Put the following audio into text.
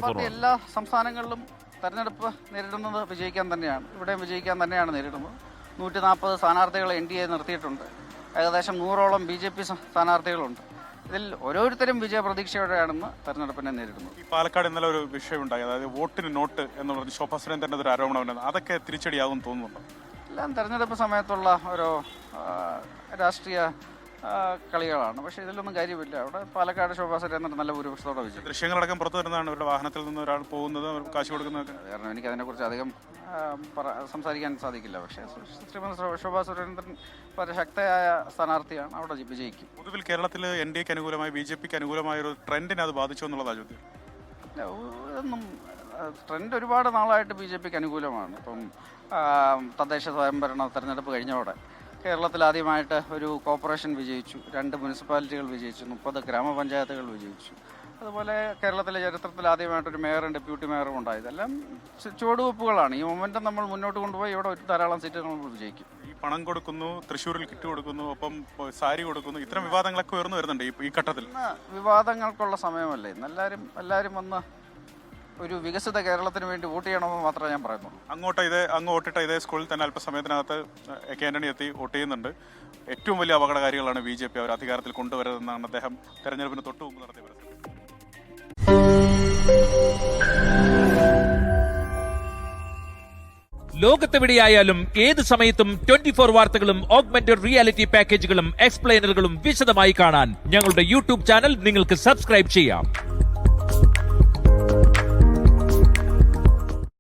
Party എല്ലാ സംസ്ഥാനങ്ങളിലും തെരഞ്ഞെടുപ്പ് നേരിടുന്നത് വിജയിക്കാൻ തന്നെയാണ്. ഇവിടെയും വിജയിക്കാൻ തന്നെയാണ് നേരിടുന്നത്. 140 സ്ഥാനാർത്ഥികളെ NDA നിർത്തിയിട്ടുണ്ട്. ഏകദേശം 100ഓളം BJP സ്ഥാനാർത്ഥികളുണ്ട്. ഇതിൽ ഓരോരുത്തരും വിജയപ്രതീക്ഷയോടെയാണെന്ന് തെരഞ്ഞെടുപ്പിനെ നേരിടുന്നത്. ഈ പാലക്കാട് ഇന്നലെ ഒരു വിഷയമുണ്ടായി, അതായത് വോട്ടിന് നോട്ട് എന്ന് പറഞ്ഞ് ശോഭാ സുരേന്ദ്രൻ്റെ ഒരു ആരോപണം. അതൊക്കെ തിരിച്ചടിയാകും തോന്നുന്നുണ്ടോ? എല്ലാം തെരഞ്ഞെടുപ്പ് സമയത്തുള്ള ഓരോ രാഷ്ട്രീയ കളികളാണ്. പക്ഷേ ഇതിലൊന്നും കാര്യമില്ല. അവിടെ പാലക്കാട് ശോഭാ സുരേന്ദ്രൻ നല്ല ഭൂരിപക്ഷത്തോടെ വിജയിച്ചു. ദൃശ്യങ്ങളടക്കം പുറത്തു വരുന്നതാണ് ഇവരുടെ വാഹനത്തിൽ നിന്ന് ഒരാൾ പോകുന്നത്, കാശ് കൊടുക്കുന്നതൊക്കെ. കാരണം എനിക്ക് അതിനെക്കുറിച്ച് അധികം സംസാരിക്കാൻ സാധിക്കില്ല. പക്ഷേ ശ്രീമതി ശോഭാ സുരേന്ദ്രൻ വളരെ ശക്തയായ സ്ഥാനാർത്ഥിയാണ്, അവിടെ വിജയിക്കും. പൊതുവിൽ കേരളത്തിൽ NDAക്ക് അനുകൂലമായി BJPക്ക് അനുകൂലമായ ഒരു ട്രെൻഡിനെ അത് ബാധിച്ചു എന്നുള്ളതാണ് ചോദ്യം. ഇതൊന്നും ട്രെൻഡ് ഒരുപാട് നാളായിട്ട് BJPക്ക് അനുകൂലമാണ്. ഇപ്പം തദ്ദേശ സ്വയംഭരണ തെരഞ്ഞെടുപ്പ് കഴിഞ്ഞതോടെ കേരളത്തിൽ ആദ്യമായിട്ട് ഒരു കോർപ്പറേഷൻ വിജയിച്ചു, 2 മുനിസിപ്പാലിറ്റികൾ വിജയിച്ചു, 30 ഗ്രാമപഞ്ചായത്തുകൾ വിജയിച്ചു. അതുപോലെ കേരളത്തിലെ ചരിത്രത്തിൽ ആദ്യമായിട്ടൊരു മേയറും ഡെപ്യൂട്ടി മേയറും ഉണ്ടായത്. ഇതെല്ലാം ചുവടുവെപ്പുകളാണ്. ഈ മൊമെന്റം നമ്മൾ മുന്നോട്ട് കൊണ്ടുപോയി ഇവിടെ ധാരാളം സീറ്റുകൾ നമ്മൾ വിജയിക്കും. ഈ പണം കൊടുക്കുന്നു, തൃശ്ശൂരിൽ കിറ്റ് കൊടുക്കുന്നു, ഒപ്പം സാരി കൊടുക്കുന്നു, ഇത്തരം വിവാദങ്ങളൊക്കെ ഉയർന്നു വരുന്നുണ്ട് ഈ ഘട്ടത്തിൽ. വിവാദങ്ങൾക്കുള്ള സമയമല്ലേ. എല്ലാവരും വന്ന് ഒരു വികസിത കേരളത്തിന് വേണ്ടി വോട്ട് ചെയ്യണമെന്ന് മാത്രമേ ഞാൻ പറയുന്നുള്ളൂ. അങ്ങ് വോട്ടിട്ട ഇതേ സ്കൂളിൽ തന്നെ അല്പസമയത്തിനകത്ത് AK ആന്റണി എത്തി വോട്ട് ചെയ്യുന്നുണ്ട്. ഏറ്റവും വലിയ അപകടകാരികളാണ് BJP. അവർ അധികാരത്തിൽ കൊണ്ടുവരുന്നതെന്നാണ് അദ്ദേഹം തെരഞ്ഞെടുപ്പിന് തൊട്ടു മുമ്പ് നടത്തിയ പരസ്യം. ലോകത്തെവിടെയായാലും ഏത് സമയത്തും 24 വാർത്തകളും ഓഗ്മെന്റഡ് റിയാലിറ്റി പാക്കേജുകളും എക്സ്പ്ലെയിനറുകളും വിശദമായി കാണാൻ ഞങ്ങളുടെ YouTube ചാനൽ നിങ്ങൾക്ക് സബ്സ്ക്രൈബ് ചെയ്യാം.